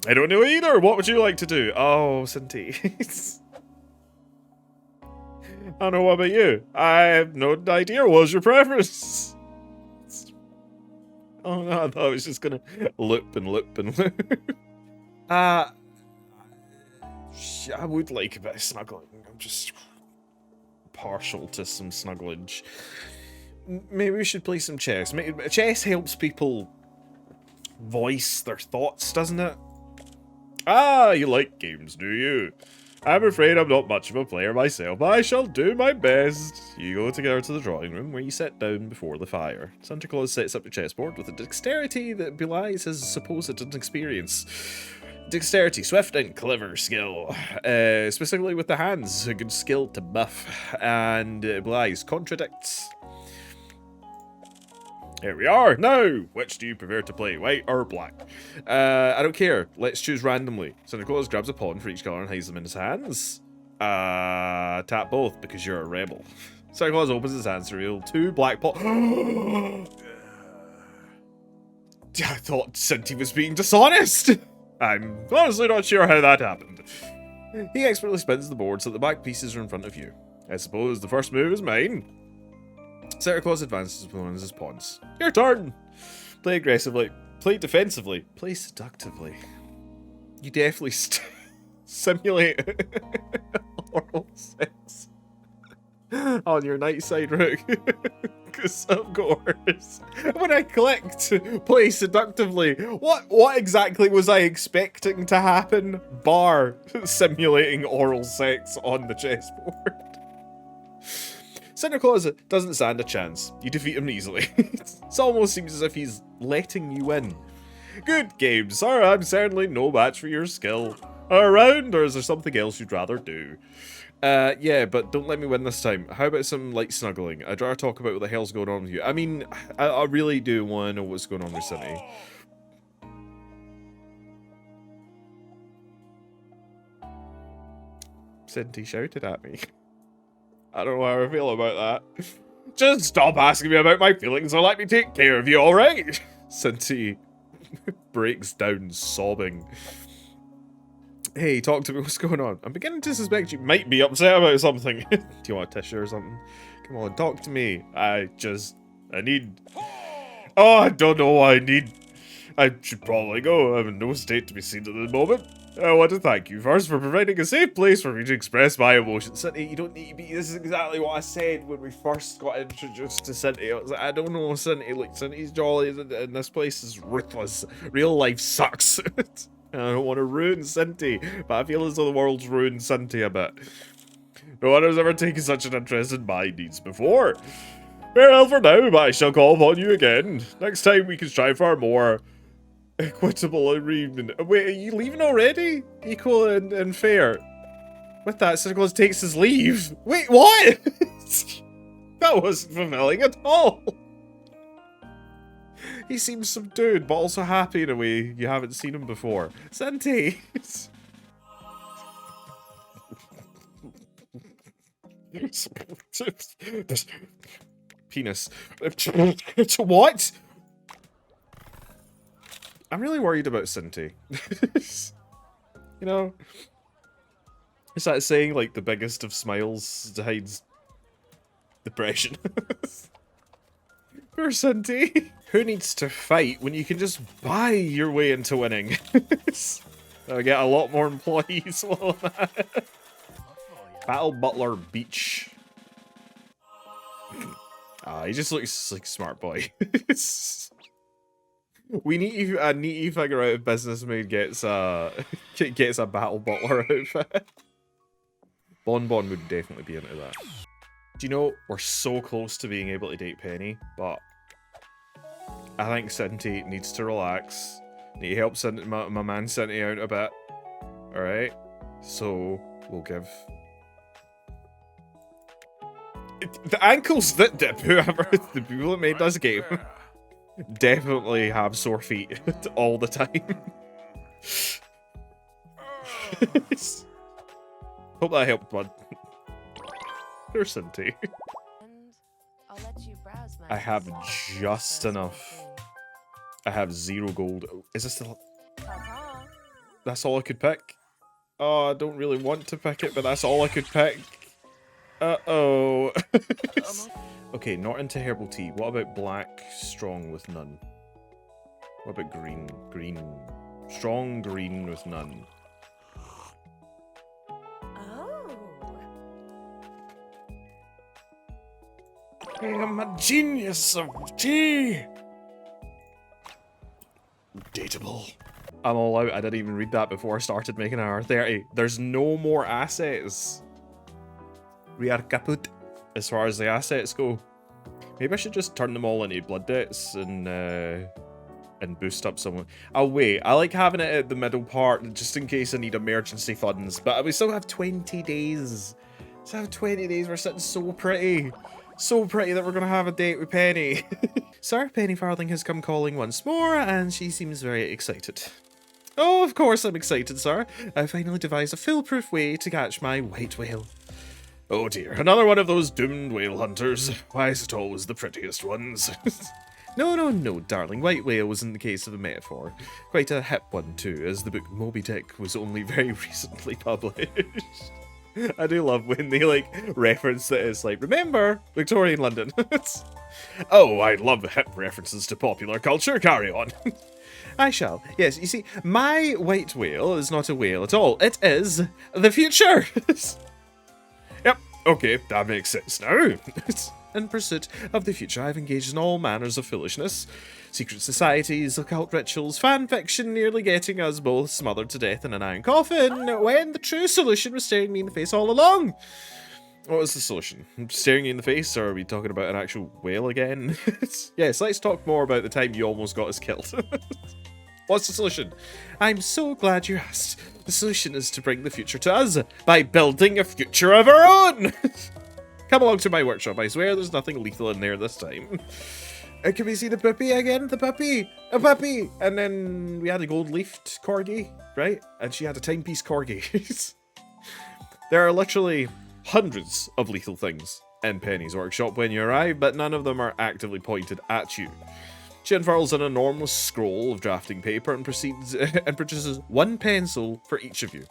A: I don't know either. What would you like to do? Oh, Sinty. I don't know, what about you? I have no idea. What's your preference? Oh no, I thought I was just gonna loop and loop and loop. I would like a bit of snuggling. I'm just partial to some snugglage. Maybe we should play some chess. Chess helps people voice their thoughts, doesn't it? Ah, you like games, do you? I'm afraid I'm not much of a player myself, but I shall do my best. You go together to the drawing room, where you sit down before the fire. Santa Claus sets up your chessboard with a dexterity that belies his supposed inexperience. Dexterity, swift and clever skill. Specifically with the hands, a good skill to buff. And it belies contradicts. Here we are. Now, which do you prefer to play, white or black? I don't care. Let's choose randomly. Santa Claus grabs a pawn for each colour and hides them in his hands. Tap both because you're a rebel. Santa Claus opens his hands to reveal 2 black pawns. I thought Sinty was being dishonest. I'm honestly not sure how that happened. He expertly spins the board so the black pieces are in front of you. I suppose the first move is mine. Santa Claus advances with one of his pawns. Your turn! Play aggressively. Play defensively. Play seductively. You definitely simulate oral sex on your night side rook. Because of course, when I clicked play seductively, what exactly was I expecting to happen? Bar simulating oral sex on the chessboard. Santa Claus doesn't stand a chance. You defeat him easily. It almost seems as if he's letting you in. Good game, sir. I'm certainly no match for your skill. Around, or is there something else you'd rather do? Yeah, but don't let me win this time. How about some light snuggling? I'd rather talk about what the hell's going on with you. I mean, I really do want to know what's going on with Sinty. Sinty shouted at me. I don't know how I feel about that. Just stop asking me about my feelings or let me take care of you, alright? Sinty breaks down sobbing. Hey, talk to me, what's going on? I'm beginning to suspect you might be upset about something. Do you want a tissue or something? Come on, talk to me. I need... Oh, I don't know what I need. I should probably go. I'm in no state to be seen at the moment. I want to thank you first for providing a safe place for me to express my emotions. Sinty, you don't need to be... This is exactly what I said when we first got introduced to Sinty. I was like, I don't know Sinty. Like, Sinty's jolly and this place is ruthless. Real life sucks. I don't want to ruin Sinty, but I feel as though the world's ruined Sinty a bit. No one has ever taken such an interest in my needs before. Farewell for now, but I shall call upon you again. Next time we can strive for a more equitable arrangement. Wait, are you leaving already? Equal and fair. With that, Sinterclaus takes his leave. Wait, what? That wasn't fulfilling at all. He seems subdued, but also happy in a way you haven't seen him before. Santi. Penis. What? I'm really worried about Sinti. You know? It's that saying, like, the biggest of smiles hides depression. Poor Sinti. Who needs to fight when you can just buy your way into winning? I'll get a lot more employees while I'm at it. Battle Butler Beach. He just looks like a smart boy. We need to figure out if Business Maid gets a Battle Butler outfit. Bon would definitely be into that. Do you know, we're so close to being able to date Penny, but I think Sinti needs to relax. Need to help my man Sinti out a bit. Alright? So, we'll give... The ankles that dip, whoever, the people that made this game, definitely have sore feet all the time. Hope that helped, bud. Poor Sinti.
B: And I'll let you browse my
A: I have
B: website
A: just
B: first
A: enough.
B: thing.
A: I have 0 gold. Is this the...
B: Ta-ta.
A: That's all I could pick? Oh, I don't really want to pick it, but that's all I could pick. Uh-oh. Okay, not into herbal tea. What about black, strong with none? What about green? Green. Strong green with none.
B: Oh.
A: I am a genius of tea! Dateable. I'm all out. I didn't even read that before I started making an R30. There's no more assets. We are kaput as far as the assets go. Maybe I should just turn them all into blood debts and boost up someone. Oh wait, I like having it at the middle part just in case I need emergency funds. But we still have 20 days. Still have 20 days. We're sitting so pretty. So pretty that we're gonna have a date with Penny. Sir, Penny Farthing has come calling once more, and she seems very excited. Oh, of course I'm excited, sir. I finally devised a foolproof way to catch my white whale. Oh dear, another one of those doomed whale hunters. Why is it always the prettiest ones? No, darling. White whale was in the case of a metaphor. Quite a hip one too, as the book Moby Dick was only very recently published. I do love when they, like, reference that it's like, remember, Victorian London. Oh, I love hip references to popular culture. Carry on. I shall. Yes, you see, my white whale is not a whale at all. It is the future. Yep, okay, that makes sense now. In pursuit of the future, I've engaged in all manners of foolishness. Secret societies, occult rituals, fan fiction, nearly getting us both smothered to death in an iron coffin, when the true solution was staring me in the face all along. What was the solution? Staring you in the face, or are we talking about an actual whale again? Yes, let's talk more about the time you almost got us killed. What's the solution? I'm so glad you asked. The solution is to bring the future to us by building a future of our own. Come along to my workshop. I swear there's nothing lethal in there this time. Can we see the puppy again? The puppy! A puppy! And then we had a gold-leafed corgi, right? And she had a timepiece corgi. There are literally hundreds of lethal things in Penny's workshop when you arrive, but none of them are actively pointed at you. She unfurls an enormous scroll of drafting paper and proceeds and produces one pencil for each of you.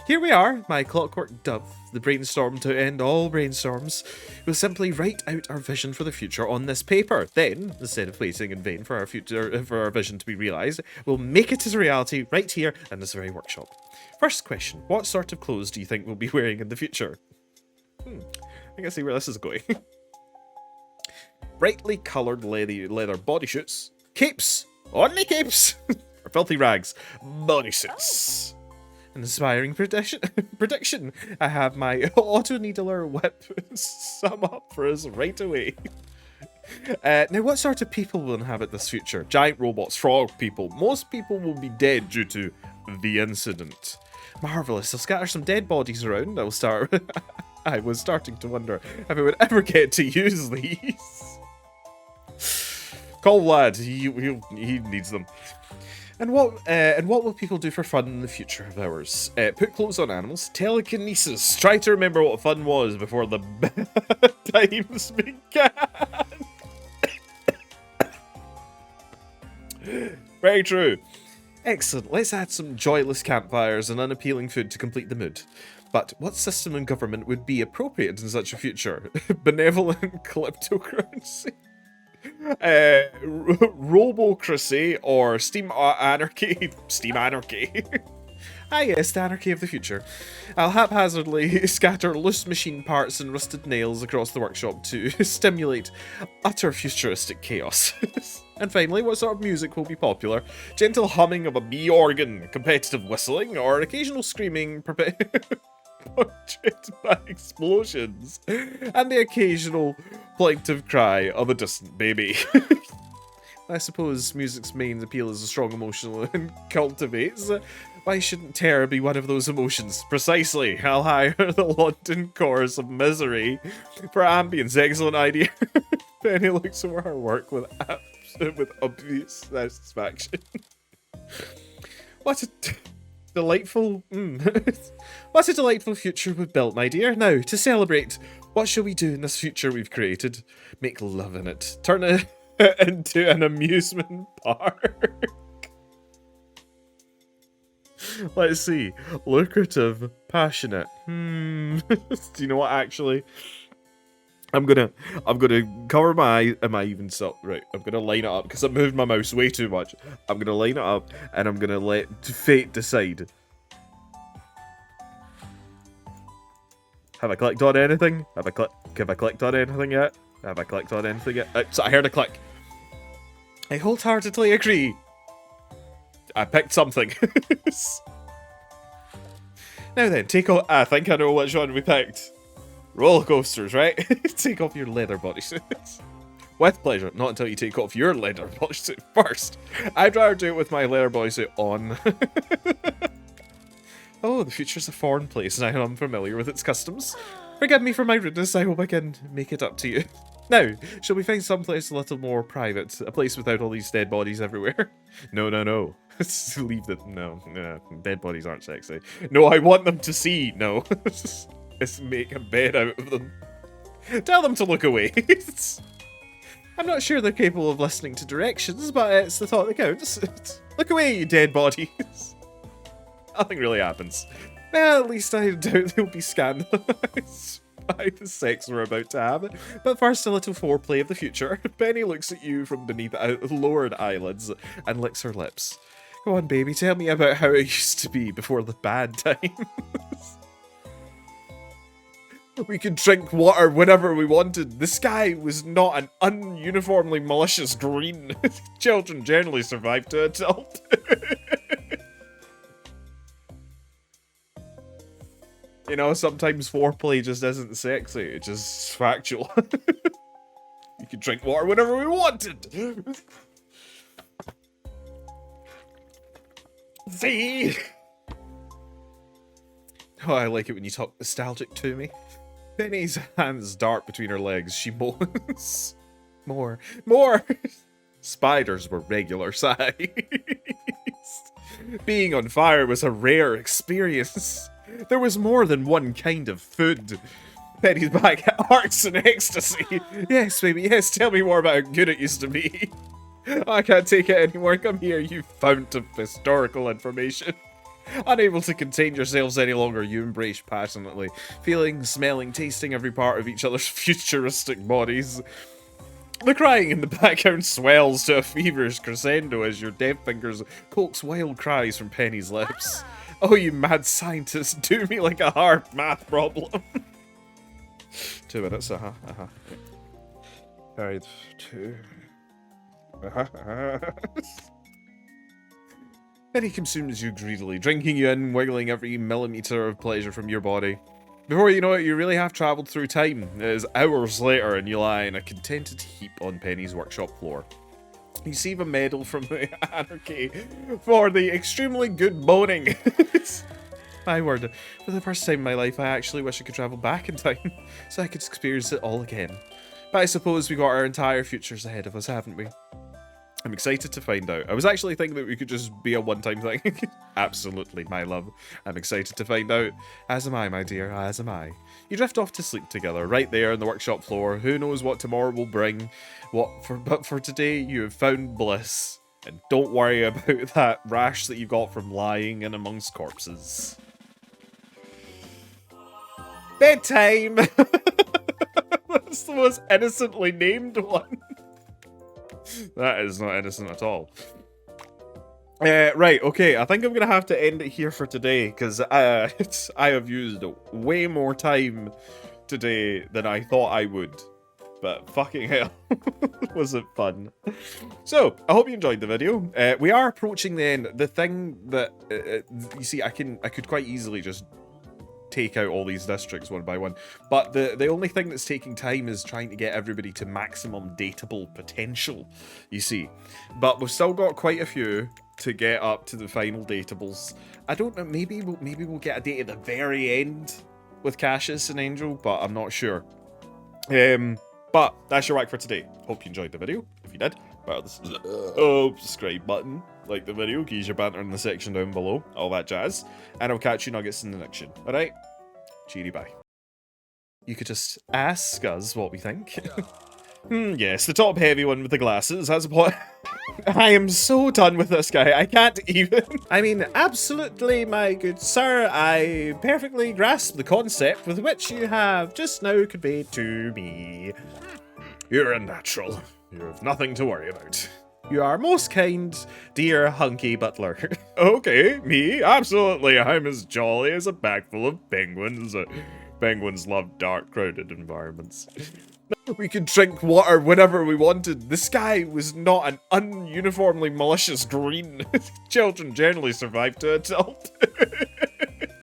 A: Here we are, my clockwork dove, the brainstorm to end all brainstorms. We'll simply write out our vision for the future on this paper. Then, instead of waiting in vain for our vision to be realised, we'll make it as a reality right here in this very workshop. First question, what sort of clothes do you think we'll be wearing in the future? I think I see where this is going. Brightly coloured leather bodysuits, capes, only capes, or filthy rags, bodysuits. An inspiring prediction. I have my auto needler whip sum up for us right away. Now, what sort of people will inhabit this future? Giant robots, frog people. Most people will be dead due to the incident. Marvellous. I'll scatter some dead bodies around. I was starting to wonder if I would ever get to use these. Call lad. He needs them. And what will people do for fun in the future of ours? Put clothes on animals. Telekinesis. Try to remember what fun was before the bad times began. Very true. Excellent. Let's add some joyless campfires and unappealing food to complete the mood. But what system and government would be appropriate in such a future? Benevolent kleptocracy? Robocracy or Steam Anarchy? Steam Anarchy. Ah yes, the anarchy of the future. I'll haphazardly scatter loose machine parts and rusted nails across the workshop to stimulate utter futuristic chaos. And finally, what sort of music will be popular? Gentle humming of a bee organ, competitive whistling, or occasional screaming punctuated by explosions, and the occasional plaintive cry of a distant baby. I suppose music's main appeal is a strong emotional and cultivates. Why shouldn't terror be one of those emotions? Precisely. I'll hire the London Chorus of Misery for ambience. Excellent idea. Fanny looks over her work with obvious satisfaction. What a delightful... What a delightful future we've built, my dear. Now, to celebrate, what shall we do in this future we've created? Make love in it. Turn it into an amusement park. Let's see. Lucrative, passionate. Do you know what? Actually, I'm gonna cover my. Am I even so right? I'm gonna line it up because I moved my mouse way too much. I'm gonna line it up and I'm gonna let fate decide. Have I clicked on anything? Have I clicked on anything yet? Have I clicked on anything yet? So I heard a click. I wholeheartedly agree. I picked something. Now then, take off. I think I know which one we picked. Roller coasters, right? Take off your leather bodysuits. With pleasure, not until you take off your leather bodysuit first. I'd rather do it with my leather bodysuit on. Oh, the future's a foreign place and I am unfamiliar with its customs. Forgive me for my rudeness, I hope I can make it up to you. Now, shall we find someplace a little more private? A place without all these dead bodies everywhere? No. Leave the... No, dead bodies aren't sexy. No, I want them to see. No. Let's make a bed out of them. Tell them to look away. I'm not sure they're capable of listening to directions, but it's the thought that counts. Look away, you dead bodies. Nothing really happens. Well, at least I doubt they'll be scandalized by the sex we're about to have. But first, a little foreplay of the future. Penny looks at you from beneath lowered eyelids and licks her lips. Go on, baby, tell me about how it used to be before the bad times. We could drink water whenever we wanted. The sky was not an ununiformly malicious green. Children generally survive to adult. You know, sometimes foreplay just isn't sexy, it's just factual. You could drink water whenever we wanted! See? Oh, I like it when you talk nostalgic to me. Penny's hands dart between her legs. She moans. More! Spiders were regular size. Being on fire was a rare experience. There was more than one kind of food. Penny's back arcs in ecstasy. Yes, baby, yes, tell me more about how good it used to be. I can't take it anymore. Come here, you fount of historical information. Unable to contain yourselves any longer, you embrace passionately, feeling, smelling, tasting every part of each other's futuristic bodies. The crying in the background swells to a feverish crescendo as your deft fingers coax wild cries from Penny's lips. Oh, you mad scientist, do me like a hard math problem. 2 minutes, Alright, 2. Penny consumes you greedily, drinking you in, wiggling every millimeter of pleasure from your body. Before you know it, you really have travelled through time. It is hours later and you lie in a contented heap on Penny's workshop floor. You receive a medal from the Anarchy for the extremely good moaning. My word, for the first time in my life, I actually wish I could travel back in time so I could experience it all again. But I suppose we got our entire futures ahead of us, haven't we? I'm excited to find out. I was actually thinking that we could just be a one-time thing. Absolutely, my love. I'm excited to find out. As am I, my dear, as am I. You drift off to sleep together, right there on the workshop floor. Who knows what tomorrow will bring? But for today, you have found bliss. And don't worry about that rash that you got from lying in amongst corpses. Bedtime! That's the most innocently named one. That is not innocent at all. Right, okay, I think I'm going to have to end it here for today, because I have used way more time today than I thought I would. But fucking hell, was it fun. So, I hope you enjoyed the video. We are approaching the end. The thing that, you see, I could quite easily just take out all these districts one by one, but the only thing that's taking time is trying to get everybody to maximum dateable potential, you see. But we've still got quite a few to get up to the final datables. I don't know, maybe we'll get a date at the very end with Cashious and Angel, but I'm not sure. But that's your whack for today. Hope you enjoyed the video. If you did, subscribe button, like the video, keys your banter in the section down below, all that jazz, and I'll catch you nuggets in the next one. Alright? Cheery bye. You could just ask us what we think. Yes, the top heavy one with the glasses has a point. I am so done with this guy, I can't even. I mean, absolutely, my good sir, I perfectly grasp the concept with which you have just now conveyed to me. You're a natural. You have nothing to worry about. You are most kind, dear hunky butler. Okay, me? Absolutely, I'm as jolly as a bag full of penguins. Penguins love dark, crowded environments. We could drink water whenever we wanted. The sky was not an ununiformly malicious green. Children generally survive to adult.